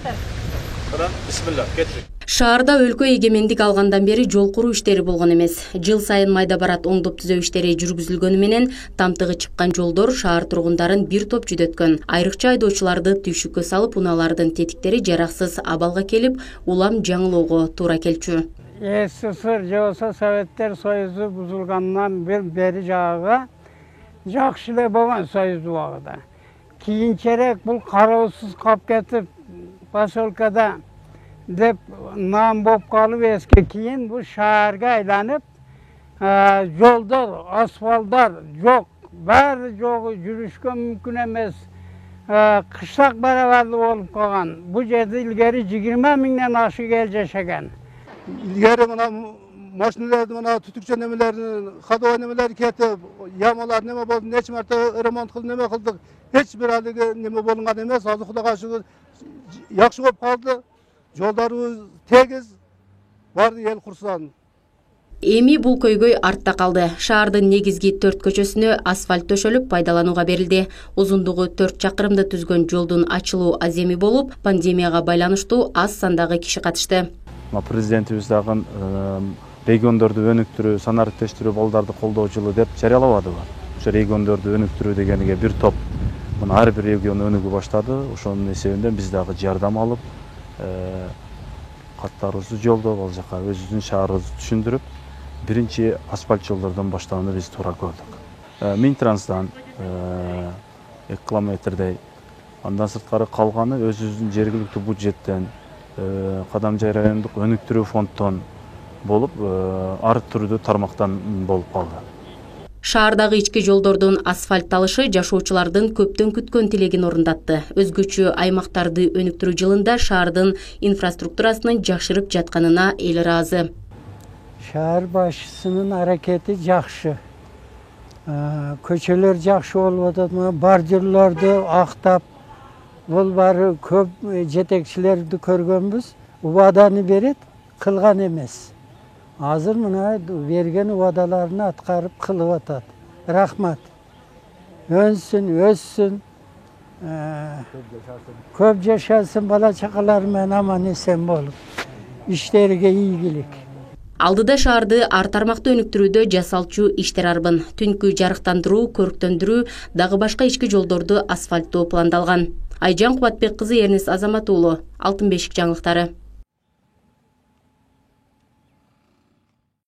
Бисмилlah, кетирик. Шаарда өлкө эгемендик алгандан бери жол куруу иштери болгон эмес. Жыл сайын майда барат оңдоп түзөө иштери жүргүзүлгөнү менен тамтыгы чыккан жолдор шаар тургундарын бир топ жүдөткөн. Айрыкча айдоочуларды түйшүккө салып, унаалардын тетиктери жараксыз абалга келип, улам жаңылоого туура келчү. СССР же болсо Советтер Союзу бузулгандан бери жагы жакшы эле болгон Союз убагында. Кийинчерээк бул кароосуз калып кетип, поселкада деп нам болуп калып эске кийин бул шаарга айланып, жолдор, асфалттар жок, баары жогу, жүрүшкө мүмкүн эмес. Кыштак барабарлуу болуп калган. Бул жерде илгери 20 миңден ашык эл жашаган. İlgari maşinelerde tutukça nemeler, kadova nemeler ketip, yamalar neme boldu, neç marta remont kıldı, neme kıldık. Hiçbir halde neme bolungan emez, azı Xuda karşı yakşı bolup kaldı. Joldarыбыз tegiz, bardı el kursan. Эми бул көйгөй артта калды. Шаардын негизги 4 көчөсүнө асфальт төшөлүп пайдаланууга берилди. Узундугу 4 чакырымды түзгөн жолдун ачылуу аземи болуп, пандемияга байланыштуу аз сандагы киши катышты. Президентибиз дагы региондорду өнүктүрүү, санариптештирүү балдарды колдоо жылы деп жарыялабадыбы? Ошо региондорду өнүктүрүү дегенге бир топ ар бир регион өнүгүп баштады. Ошонун эсебинен биз дагы жардам алып, каттарыбызды жолдоп, ал жака өзүбүздүн шаарыбызды түшүндүрүп, биринчи асфальт жолдордон баштаганы биз туура көрдүк. Минтрансдан 2 километрдей, андан сырткары калганы өзүбүздүн жергиликтүү бюджеттен, Кадамжай райондук өнүктүрүү фонддон болуп, ар түрдүү тармактан болуп калды. Шаардагы ички жолдордун асфальтталышы жашоочулардын көптөн күткөн тилегин орундатты. Өзгөчө аймактарды өнүктүрүү жылында шаардын инфраструктурасынын жакшырып жатканына эл ыраазы. Шаар башчысынын аракети жакшы. Көчөлөр жакшы болуп атат, бордюрлорду актап, бул баары көп жетекчилерди көргөнбүз. Убаданы берет, кылган эмес. Азыр мына берген убадаларын аткарып кылып атат. Рахмат. Өнсүн, өссүн. Көп жашасын, бала чакалары менен аман эсен болуп. Иштерге ийгилик. Алдыда шаарды ар тармакты өнүктүрүүдө жасалчу иштер арбын. Түнкү жарыктандыруу, көрктөндүрүү, дагы башка ички жолдорду асфальттоо пландалган. Айжан Кубатбек кызы, Эрнес Азамат уулу, Алтын бешик жаңылыктары.